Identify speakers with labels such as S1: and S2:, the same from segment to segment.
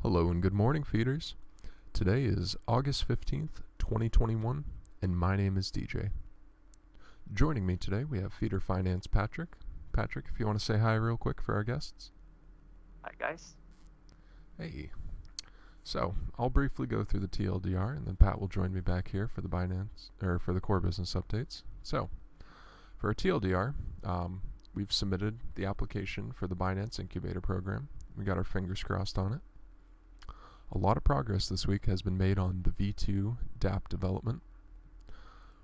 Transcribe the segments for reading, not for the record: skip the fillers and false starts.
S1: Hello and good morning, feeders. Today is August 15th, 2021, and my name is DJ. Joining me today, we have Feeder Finance Patrick. Patrick, if you want to say hi real quick for our guests.
S2: Hi, guys.
S1: Hey. So, I'll briefly go through the Tldr, and then Pat will join me back here for the for the core business updates. So, for our Tldr, we've submitted the application for the Binance Incubator Program. We got our fingers crossed on it. A lot of progress this week has been made on the V2 dApp development.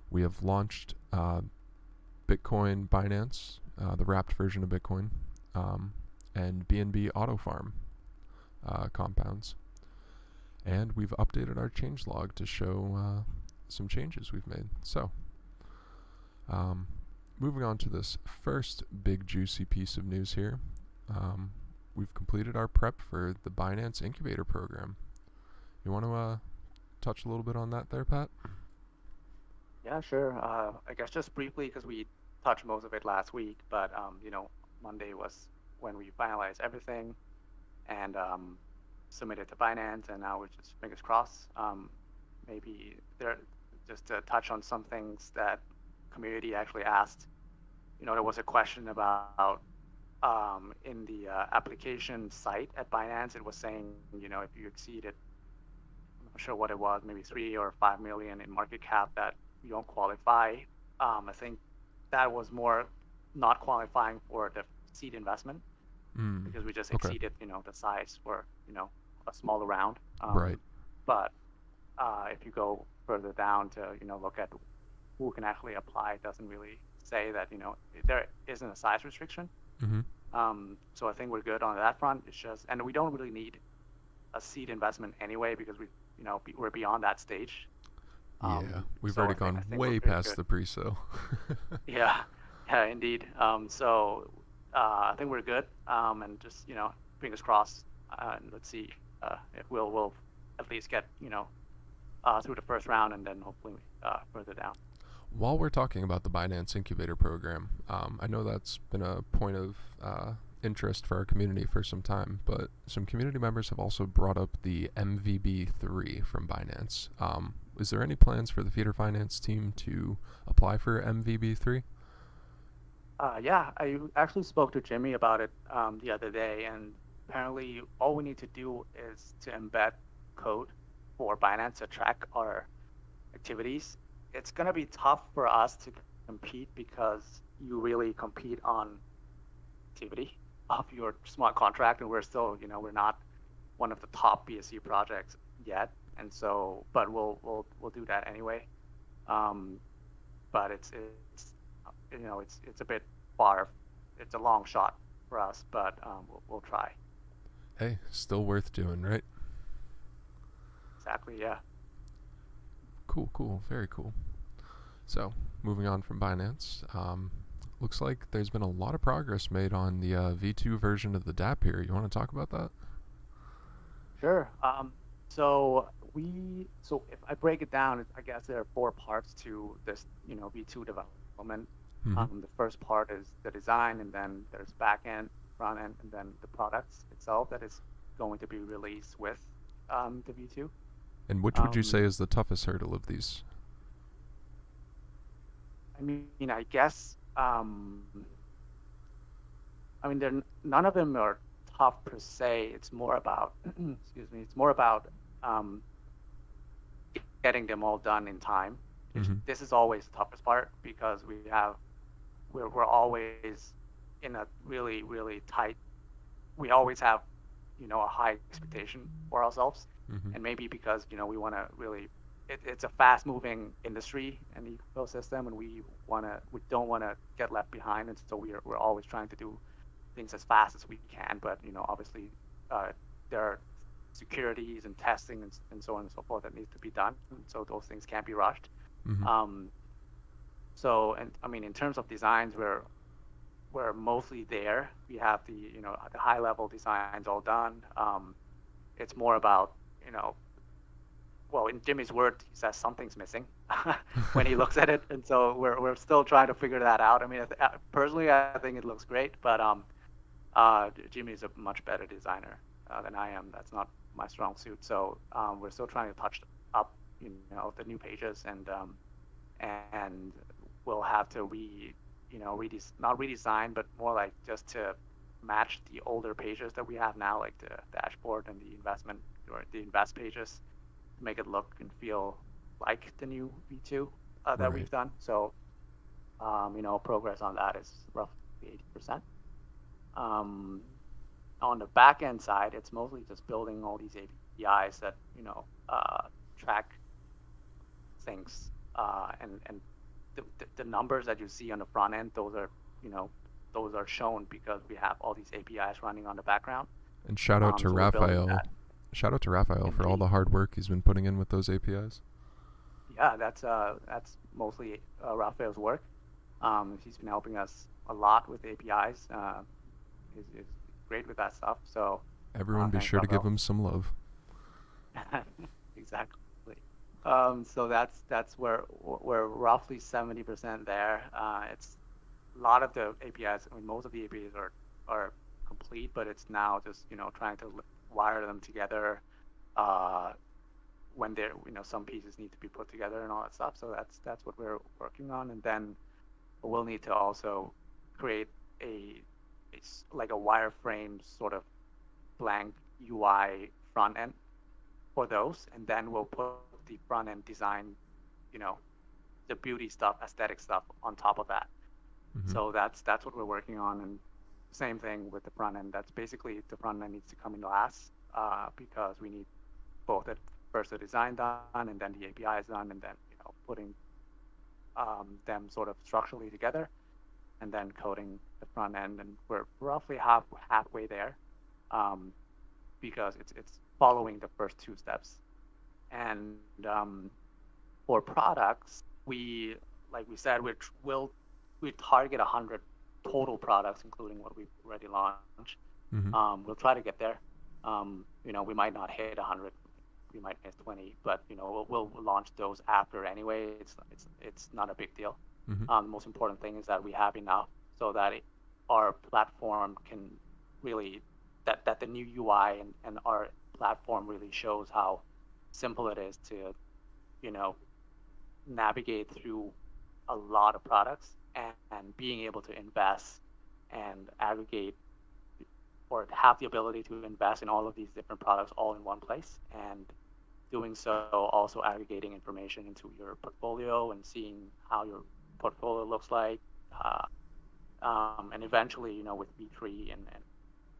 S1: We have launched Bitcoin Binance, the wrapped version of Bitcoin, and BNB AutoFarm compounds. And we've updated our changelog to show some changes we've made. So, moving on to this first big juicy piece of news here. We've completed our prep for the Binance Incubator Program. You want to touch a little bit on that there, Pat?
S2: Yeah, sure. I guess just briefly, because we touched most of it last week, but Monday was when we finalized everything and submitted to Binance, and now we're just fingers crossed. Maybe there, just to touch on some things that community actually asked. There was a question about in the application site at Binance, it was saying, if you exceeded, I'm not sure what it was, maybe 3 or 5 million in market cap, that you don't qualify. I think that was more not qualifying for the seed investment because we just exceeded, the size for, a smaller round.
S1: Right.
S2: But if you go further down to, look at who can actually apply, it doesn't really say that, there isn't a size restriction.
S1: Mm-hmm.
S2: So I think we're good on that front. It's just, and we don't really need a seed investment anyway because we're beyond that stage.
S1: Yeah, we've
S2: so
S1: already gone way past the pre-sale.
S2: Yeah, indeed. So I think we're good. And just fingers crossed. And let's see if we'll at least get through the first round and then hopefully further down.
S1: While we're talking about the Binance Incubator Program, I know that's been a point of interest for our community for some time, but some community members have also brought up the MVB3 from Binance. Is there any plans for the Feeder Finance team to apply for MVB3?
S2: Yeah, I actually spoke to Jimmy about it the other day, and apparently all we need to do is to embed code for Binance to track our activities. It's going to be tough for us to compete because you really compete on activity of your smart contract, and we're still, we're not one of the top BSC projects yet, and so, but we'll do that anyway. But it's a bit far. It's a long shot for us, but we'll try.
S1: Hey, still worth doing, right?
S2: Exactly. Yeah.
S1: Cool, very cool. So, moving on from Binance, looks like there's been a lot of progress made on the V2 version of the dApp here. You want to talk about that?
S2: Sure. So if I break it down, I guess there are 4 parts to this, V2 development.
S1: Mm-hmm.
S2: The first part is the design, and then there's back end, front end, and then the products itself that is going to be released with the V2.
S1: And which would you say is the toughest hurdle of these?
S2: I guess, none of them are tough per se. It's more about, it's more about getting them all done in time.
S1: Mm-hmm.
S2: This is always the toughest part because we're always in a really, really tight, we always have, a high expectation for ourselves.
S1: Mm-hmm.
S2: And maybe because, we want to really, it's a fast moving industry and ecosystem, and we don't want to get left behind. And so we're always trying to do things as fast as we can. But, obviously there are securities and testing and so on and so forth that needs to be done. And so those things can't be rushed.
S1: Mm-hmm.
S2: In terms of designs, we're mostly there. We have the high level designs all done. It's more about, well, in Jimmy's word, he says something's missing when he looks at it, and so we're still trying to figure that out. Personally, I think it looks great, but Jimmy's a much better designer than I am. That's not my strong suit. So we're still trying to touch up, the new pages, and we'll have to not redesign, but more like just to match the older pages that we have now, like the dashboard and the investment or the invest pages, to make it look and feel like the new V2 that
S1: Right.
S2: we've done. So, progress on that is roughly 80%. Um, on the back end side, it's mostly just building all these APIs that track things, and the numbers that you see on the front end, those are shown because we have all these APIs running on the background.
S1: And shout out to
S2: So we're building
S1: Raphael.
S2: that.
S1: Shout out to Raphael for all
S2: Indeed.
S1: the hard work he's been putting in with those APIs.
S2: Yeah, that's mostly Raphael's work. He's been helping us a lot with APIs. Is great with that stuff. So
S1: Everyone be
S2: thanks,
S1: sure to give
S2: Raphael.
S1: him some love.
S2: Exactly. So that's where we're roughly 70% there. It's a lot of the APIs. I mean, most of the APIs are complete, but it's now just trying to wire them together. When there, some pieces need to be put together and all that stuff. So that's what we're working on, and then we'll need to also create like a wireframe sort of blank UI front end for those, and then we'll put the front end design, you know, the beauty stuff, aesthetic stuff on top of that.
S1: Mm-hmm.
S2: So that's what we're working on, and same thing with the front end. That's basically the front end needs to come in last, because we need both at first the design done, and then the API is done, and then putting them sort of structurally together, and then coding the front end, and we're roughly halfway there, because it's following the first two steps. And for products, like we said, we target 100 total products, including what we've already launched.
S1: Mm-hmm.
S2: We'll try to get there. We might not hit 100, we might miss 20, but we'll launch those after anyway. It's not a big deal.
S1: Mm-hmm.
S2: The most important thing is that we have enough so that our platform can really that the new UI and our platform really shows how simple it is to navigate through a lot of products, and being able to invest and aggregate, or have the ability to invest in all of these different products all in one place, and doing so also aggregating information into your portfolio and seeing how your portfolio looks like, and eventually with V3 and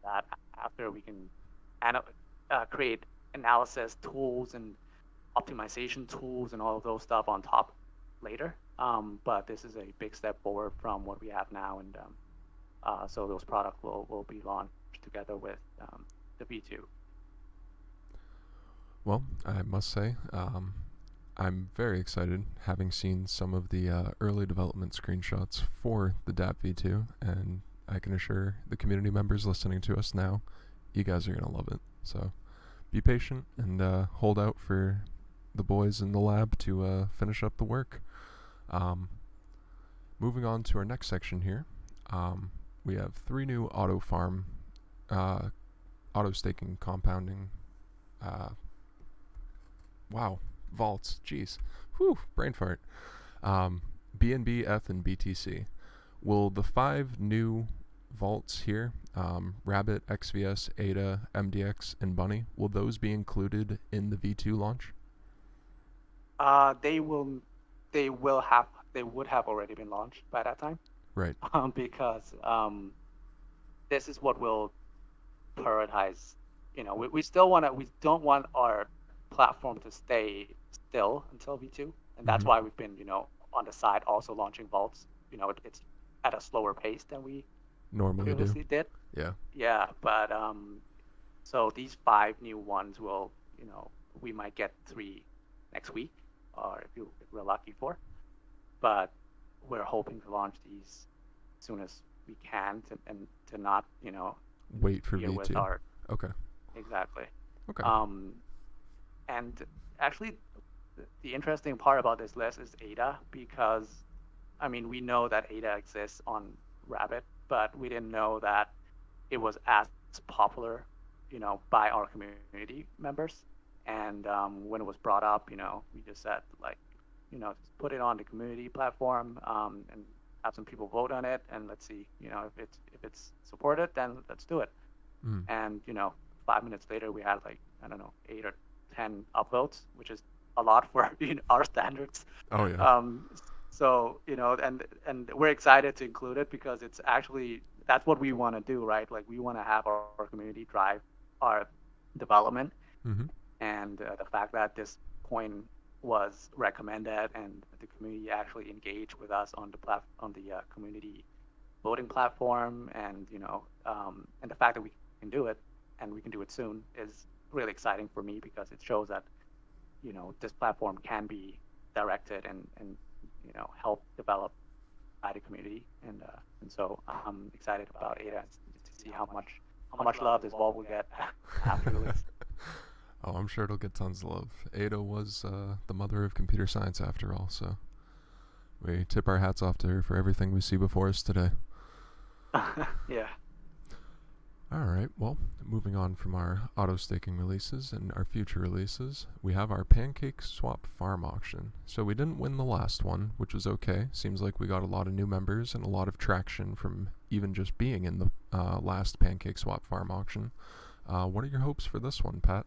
S2: that, after we can create analysis tools and optimization tools and all of those stuff on top later. But this is a big step forward from what we have now, and so those products will be launched together with the V2.
S1: Well, I must say, I'm very excited, having seen some of the early development screenshots for the DApp V2, and I can assure the community members listening to us now, you guys are going to love it. So be patient and hold out for the boys in the lab to finish up the work. Moving on to our next section here, we have 3 new AutoFarm, auto-staking compounding, vaults, jeez, whew, brain fart, BNB, ETH, and BTC. Will the 5 new vaults here, Rabbit, XVS, ADA, MDX, and Bunny, will those be included in the V2 launch?
S2: They would have already been launched by that time.
S1: Right.
S2: Because this is what will prioritize. We don't want our platform to stay still until V2, and that's why we've been on the side also launching vaults. It's at a slower pace than we
S1: normally
S2: previously did. Yeah, but so these 5 new ones will, we might get 3 next week, or if we're lucky 4, but we're hoping to launch these as soon as we can, to not
S1: wait for V2.
S2: With our,
S1: okay.
S2: Exactly.
S1: Okay.
S2: And actually, the interesting part about this list is ADA, because we know that ADA exists on Rabbit, but we didn't know that it was as popular, by our community members. And when it was brought up, we just said like, just put it on the community platform, and have some people vote on it, and let's see, if it's supported, then let's do it.
S1: Mm.
S2: And 5 minutes later, we had like, I don't know, 8 or 10 upvotes, which is a lot for our standards.
S1: Oh yeah.
S2: So and we're excited to include it because it's actually that's what we want to do, right? Like we want to have our community drive our development,
S1: Mm-hmm.
S2: and the fact that this coin was recommended and the community actually engaged with us on the community voting platform, and and the fact that we can do it and we can do it soon is really exciting for me because it shows that this platform can be directed and help develop by the community, and so I'm excited about ADA to see how much love this vault will get after release.
S1: Oh, I'm sure it'll get tons of love. Ada was the mother of computer science after all, so we tip our hats off to her for everything we see before us today.
S2: Yeah.
S1: All right, well, moving on from our auto-staking releases and our future releases, we have our Pancake Swap farm auction. So we didn't win the last one, which was okay. Seems like we got a lot of new members and a lot of traction from even just being in the last Pancake Swap farm auction. What are your hopes for this one, Pat?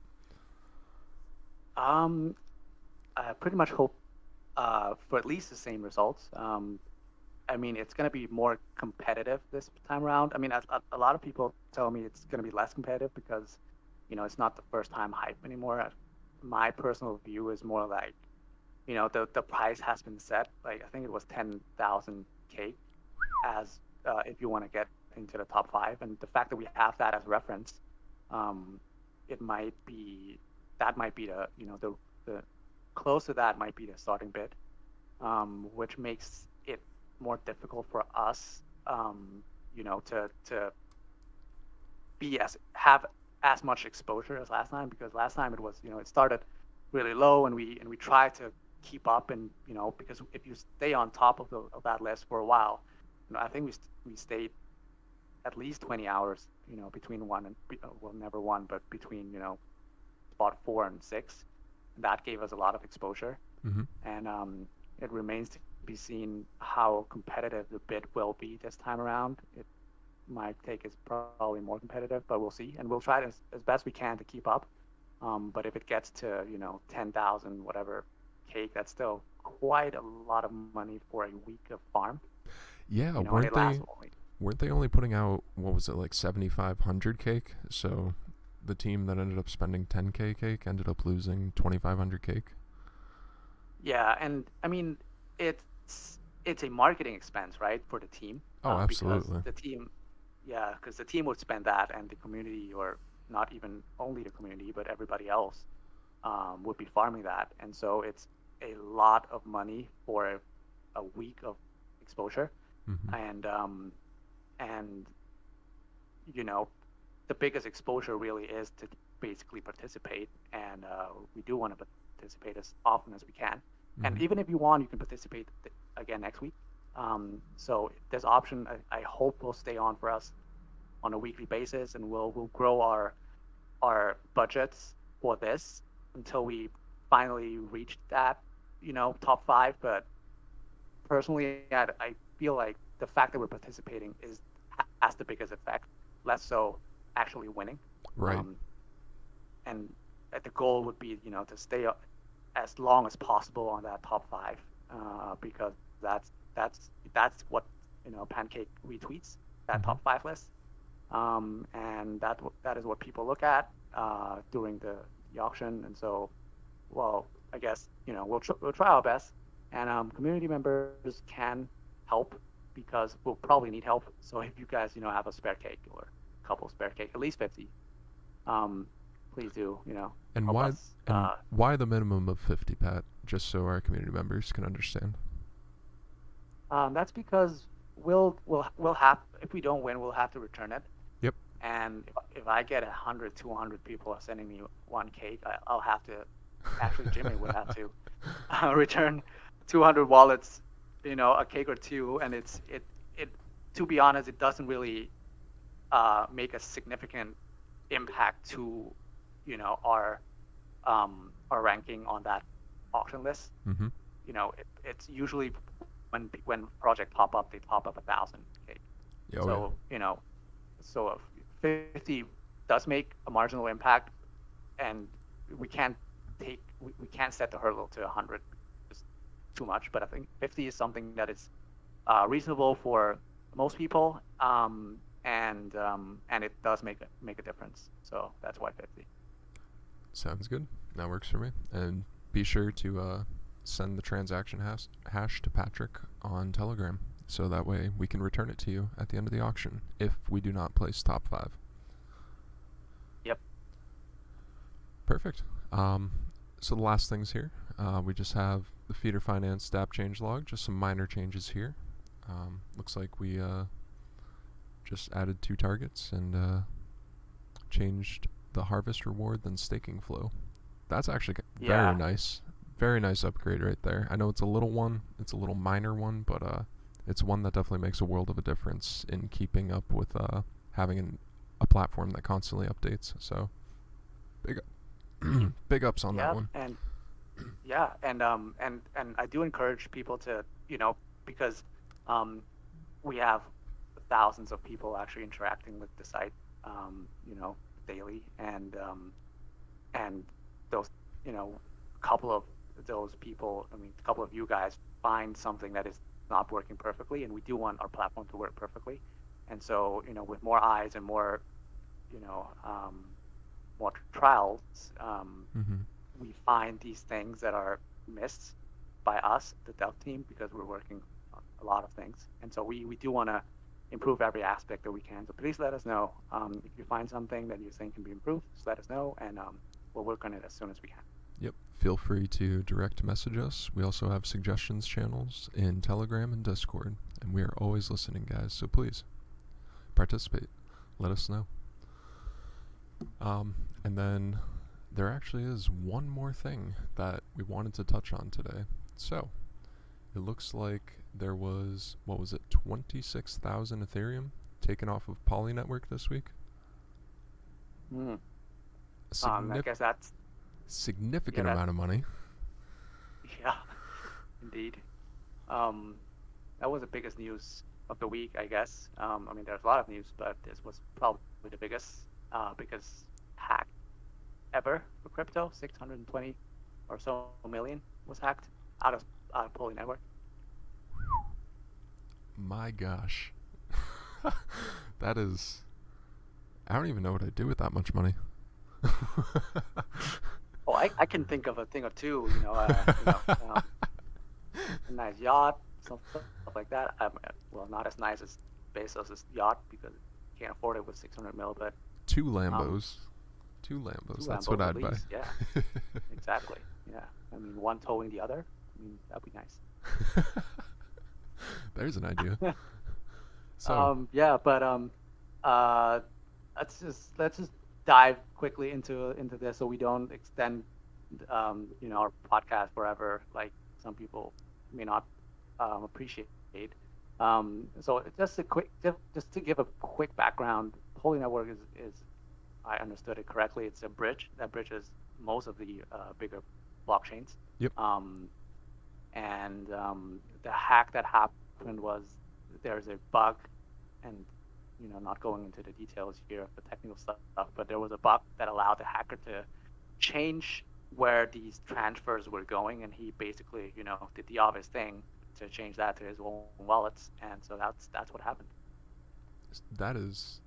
S2: I pretty much hope for at least the same results. I mean, it's going to be more competitive this time around. I mean, a lot of people tell me it's going to be less competitive because, it's not the first time hype anymore. My personal view is more like, the price has been set. Like, I think it was 10,000 cake as if you want to get into the top 5. And the fact that we have that as reference, that might be the close to that might be the starting bid, which makes it more difficult for us, to have as much exposure as last time, because last time it was, it started really low and we tried to keep up, and because if you stay on top of that list for a while, I think we stayed at least 20 hours, between one and never one, but between spot 4 and 6, and that gave us a lot of exposure.
S1: Mm-hmm.
S2: And it remains to be seen how competitive the bid will be this time around. My take is probably more competitive, but we'll see, and we'll try as best we can to keep up. But if it gets to 10,000 whatever cake, that's still quite a lot of money for a week of farm.
S1: Yeah,
S2: and
S1: weren't
S2: it lasts
S1: weren't they only putting out, what was it, like 7,500 cake? So the team that ended up spending 10K cake ended up losing 2,500 cake.
S2: Yeah, and I mean it's a marketing expense, right, for the team.
S1: Oh, absolutely.
S2: Because the team would spend that, and the community, or not even only the community, but everybody else, would be farming that, and so it's a lot of money for a week of exposure.
S1: Mm-hmm.
S2: And the biggest exposure really is to basically participate, and we do want to participate as often as we can.
S1: Mm-hmm.
S2: And even if you want, you can participate again next week. So this option, I hope, will stay on for us on a weekly basis, and we'll grow our budgets for this until we finally reach that top 5. But personally, I feel like the fact that we're participating has the biggest effect, less so actually winning.
S1: Right.
S2: And the goal would be to stay as long as possible on that top 5, because that's what Pancake retweets, that top 5 list, and that is what people look at during the auction. And so, well, I guess we'll try our best, and community members can help because we'll probably need help. So if you guys have a spare cake or a couple spare cake, at least 50, please do
S1: And
S2: help
S1: why
S2: us.
S1: why the minimum of 50, Pat? Just so our community members can understand.
S2: That's because we'll have, if we don't win, we'll have to return it.
S1: Yep.
S2: And if I get 100, 200 people sending me one cake, I'll have to. Actually, Jimmy would have to return 200 wallets, a cake or two, and it. To be honest, it doesn't really make a significant impact to, our ranking on that auction list.
S1: Mm-hmm.
S2: It's usually when project pop up, they pop up 1,000 cake.
S1: Oh, yeah.
S2: So so 50 does make a marginal impact, and we can't we can't set the hurdle to 100. It's too much, but I think 50 is something that is reasonable for most people, and it does make a difference. So that's why 50.
S1: Sounds good. That works for me. And be sure to send the transaction hash to Patrick on Telegram, so that way we can return it to you at the end of the auction if we do not place top 5.
S2: Yep.
S1: Perfect. So the last things here, we just have the feeder finance DApp changelog, just some minor changes here. Looks like we just added 2 targets and changed the harvest reward then staking flow. That's actually very nice. Very nice upgrade right there. I know it's a little minor one, but it's one that definitely makes a world of a difference in keeping up with having a platform that constantly updates. So big ups on that one.
S2: And and I do encourage people to, because we have thousands of people actually interacting with the site, daily, and those, couple of those people, a couple of you guys find something that is not working perfectly, and we do want our platform to work perfectly. And so, with more eyes and more, more trials, we find these things that are missed by us, the dev team, because we're working on a lot of things. And so we do want to improve every aspect that we can. So please let us know if you find something that you think can be improved. Just let us know, and we'll work on it as soon as we can.
S1: Yep. Feel free to direct message us. We also have suggestions channels in Telegram and Discord, and we are always listening, guys. So please participate. Let us know. And then there actually is one more thing that we wanted to touch on today. So it looks like there was, 26,000 Ethereum taken off of Poly Network this week.
S2: I guess that's
S1: significant amount of money.
S2: Yeah, indeed. That was the biggest news of the week, I guess. There's a lot of news, but this was probably the biggest hack ever for crypto. 620 or so million was hacked out of Poly Network.
S1: My gosh. That is, I don't even know what I'd do with that much money.
S2: Oh, I can think of a thing or two, a nice yacht, stuff like that. Well, not as nice as Bezos' yacht because he can't afford it with 600 mil, but
S1: 2 Lambos. 2 Lambos. That's what I'd buy.
S2: Yeah, exactly. Yeah, one towing the other. That'd be nice.
S1: There's an idea.
S2: So let's just dive quickly into this so we don't extend our podcast forever, like some people may not appreciate. So just to give a quick background, Poly Network is I understood it correctly, it's a bridge that bridges most of the bigger blockchains.
S1: Yep.
S2: And the hack that happened was there's a bug, and not going into the details here of the technical stuff, but there was a bug that allowed the hacker to change where these transfers were going, and he basically, did the obvious thing to change that to his own wallets, and so that's what happened.
S1: That is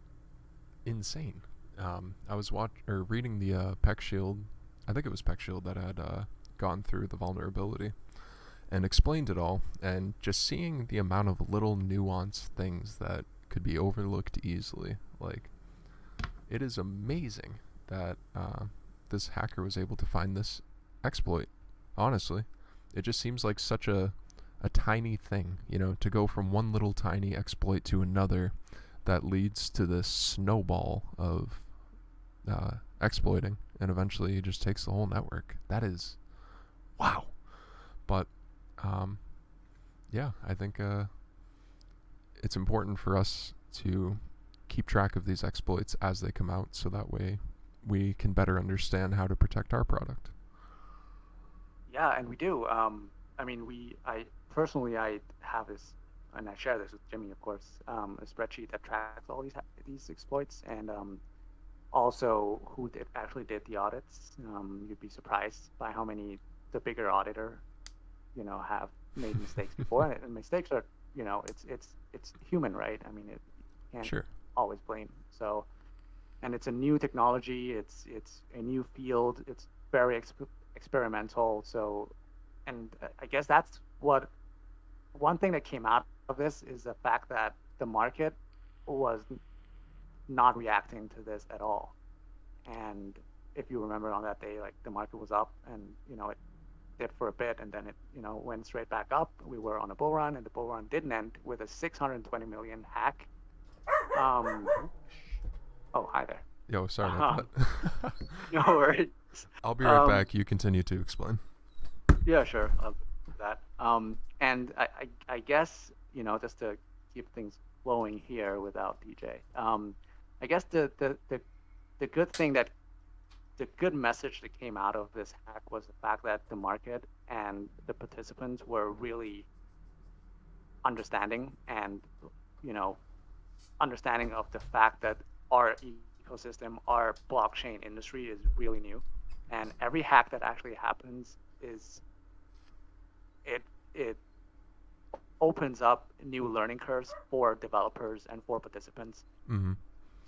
S1: insane. I was reading the Peck Shield. I think it was Peck Shield that had gone through the vulnerability and explained it all, and just seeing the amount of little nuanced things that could be overlooked easily. Like, it is amazing that this hacker was able to find this exploit. Honestly, it just seems like such a tiny thing, to go from one little tiny exploit to another that leads to this snowball of exploiting, and eventually it just takes the whole network. That is wow. But I think it's important for us to keep track of these exploits as they come out, so that way we can better understand how to protect our product.
S2: Yeah, and we do. I mean, I personally, I have this, and I share this with Jimmy, of course, a spreadsheet that tracks all these exploits, and also who actually did the audits. You'd be surprised by how many the bigger auditor, have made mistakes before, and mistakes are, it's human, right? I mean, you can't
S1: Sure.
S2: always blame. So, and it's a new technology. It's a new field. It's very experimental. So, and I guess that's what one thing that came out of this is the fact that the market was not reacting to this at all. And if you remember on that day, like the market was up and, it dipped for a bit and then it, went straight back up. We were on a bull run and the bull run didn't end with a 620 million hack. Oh, hi there.
S1: Yo, sorry about that.
S2: No worries.
S1: I'll be right back. You continue to explain.
S2: Yeah, sure. I'll do that. And I guess, just to keep things flowing here without DJ, I guess the good thing the good message that came out of this hack was the fact that the market and the participants were really understanding and, understanding of the fact that our ecosystem, our blockchain industry is really new. And every hack that actually happens it opens up new learning curves for developers and for participants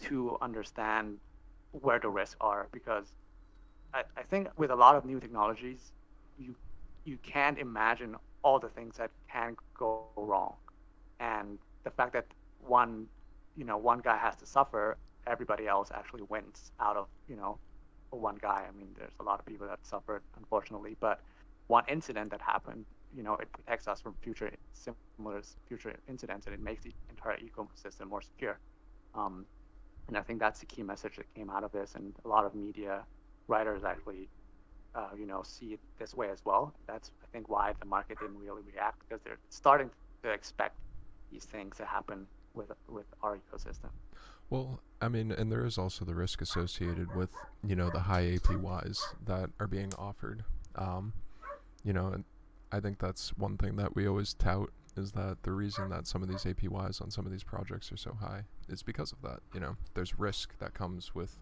S2: to understand where the risks are, because I think with a lot of new technologies, you can't imagine all the things that can go wrong. And the fact that one guy has to suffer, everybody else actually wins out of, one guy. I mean, there's a lot of people that suffered, unfortunately, but one incident that happened, it protects us from future incidents, and it makes the entire ecosystem more secure. And I think that's the key message that came out of this. And a lot of media writers actually, see it this way as well. That's, I think, why the market didn't really react, because they're starting to expect these things to happen with our ecosystem.
S1: Well, I mean, and there is also the risk associated with, the high APYs that are being offered. And I think that's one thing that we always tout, is that the reason that some of these APYs on some of these projects are so high is because of that. There's risk that comes with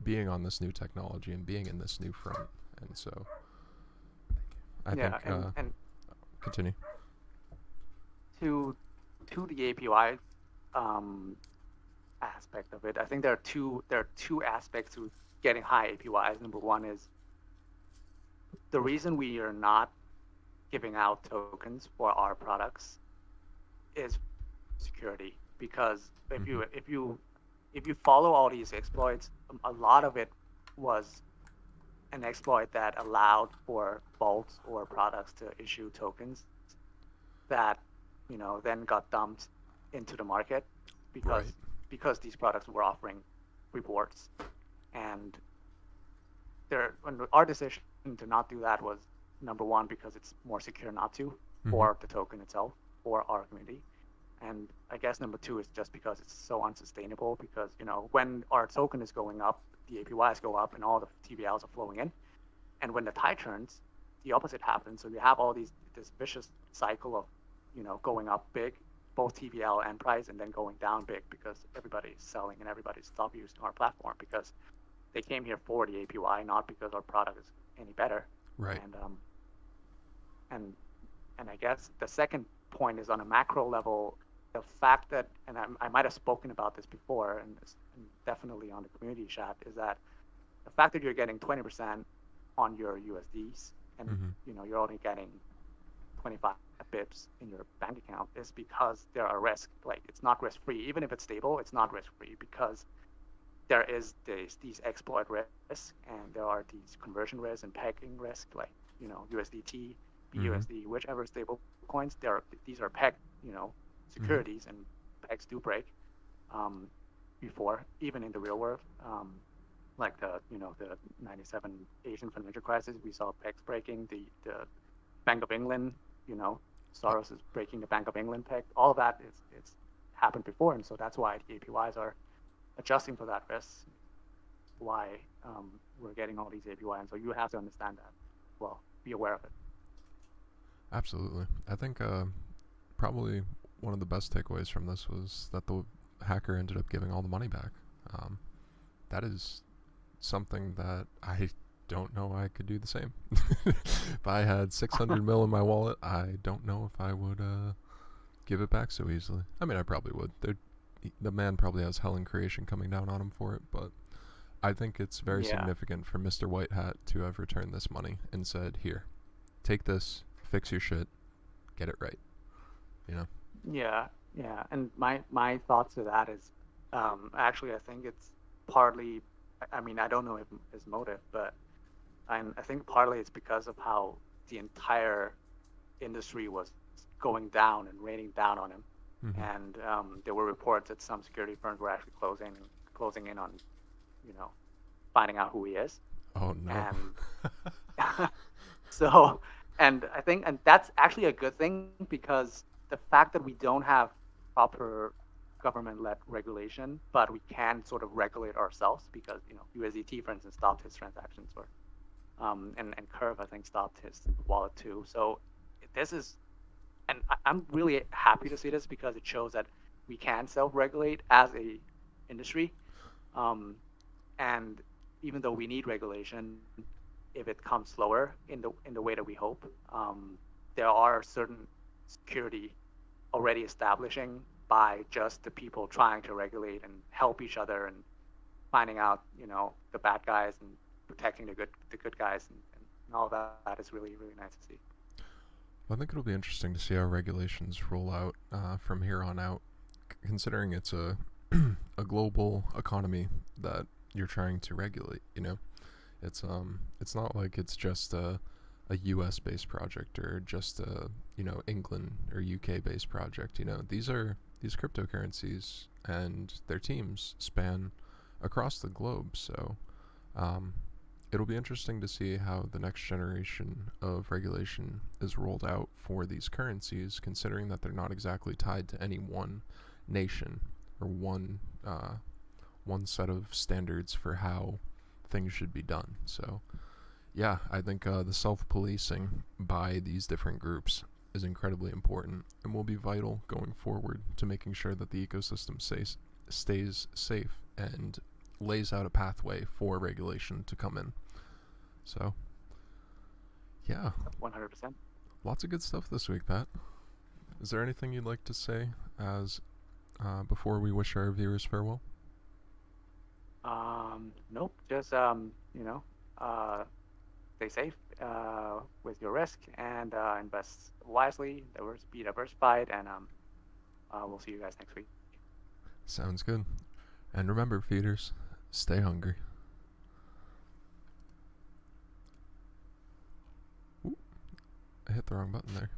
S1: being on this new technology and being in this new front. And so I think
S2: and
S1: continue.
S2: To the APY aspect of it, I think there are two aspects to getting high APYs. Number one is the reason we are not giving out tokens for our products is security, because if you follow all these exploits, a lot of it was an exploit that allowed for vaults or products to issue tokens that then got dumped into the market because these products were offering rewards. And our decision to not do that was, number one, because it's more secure not to, for the token itself, for our community. And I guess number two is just because it's so unsustainable, because when our token is going up, the APYs go up and all the TVLs are flowing in. And when the tide turns, the opposite happens. So you have all this vicious cycle of going up big, both TVL and price, and then going down big because everybody's selling and everybody's stopped using our platform because they came here for the APY, not because our product is any better.
S1: Right.
S2: And I guess the second point is on a macro level, the fact that, and I might have spoken about this before, and definitely on the community chat, is that the fact that you're getting 20% on your USDs and you're only getting 25 bips in your bank account is because there are risks. Like, it's not risk free. Even if it's stable, it's not risk free, because there is these exploit risks, and there are these conversion risks and pegging risks, like USDT, BUSD, whichever stable coins. These are pegged, securities, and pegs do break before, even in the real world. Like the 97 Asian financial crisis, we saw pegs breaking. The Bank of England, Soros is breaking the Bank of England peg. All of that is happened before, and so that's why the APYs are adjusting for that risk. Why we're getting all these APYs, and so you have to understand that. Well, be aware of it.
S1: Absolutely. I think probably one of the best takeaways from this was that the hacker ended up giving all the money back. That is something that I don't know I could do the same. If I had 600 mil in my wallet, I don't know if I would give it back so easily. I mean, I probably would. The man probably has hell in creation coming down on him for it, but I think it's very significant for Mr. White Hat to have returned this money and said, here, take this, fix your shit, get it right. You know?
S2: Yeah. And my thoughts to that is, actually, I think it's partly, I mean, I don't know his motive, but I think partly it's because of how the entire industry was going down and raining down on him. Mm-hmm. And there were reports that some security firms were actually closing in on, finding out who he is.
S1: Oh no.
S2: And so, and I think, and that's actually a good thing, because the fact that we don't have proper government-led regulation, but we can sort of regulate ourselves, because USDT, for instance, stopped his transactions, or and Curve, I think, stopped his wallet too. So this is, and I'm really happy to see this, because it shows that we can self-regulate as a industry, and even though we need regulation, if it comes slower in the way that we hope, there are certain security already establishing by just the people trying to regulate and help each other and finding out, the bad guys and protecting the good guys, and all that is really, really nice to see.
S1: I think it'll be interesting to see how regulations roll out from here on out, considering it's a a global economy that you're trying to regulate. It's not like it's just a U.S. based project, or just a England or UK based project. These cryptocurrencies and their teams span across the globe. So it'll be interesting to see how the next generation of regulation is rolled out for these currencies, considering that they're not exactly tied to any one nation or one set of standards for how things should be done. So yeah, I think the self-policing by these different groups is incredibly important, and will be vital going forward to making sure that the ecosystem stays safe and lays out a pathway for regulation to come in. So yeah,
S2: 100%.
S1: Lots of good stuff this week, Pat. Is there anything you'd like to say as before we wish our viewers farewell?
S2: Nope. Just stay safe with your risk, and invest wisely, be diversified, and we'll see you guys next week.
S1: Sounds good. And remember, feeders, stay hungry. Ooh, I hit the wrong button there.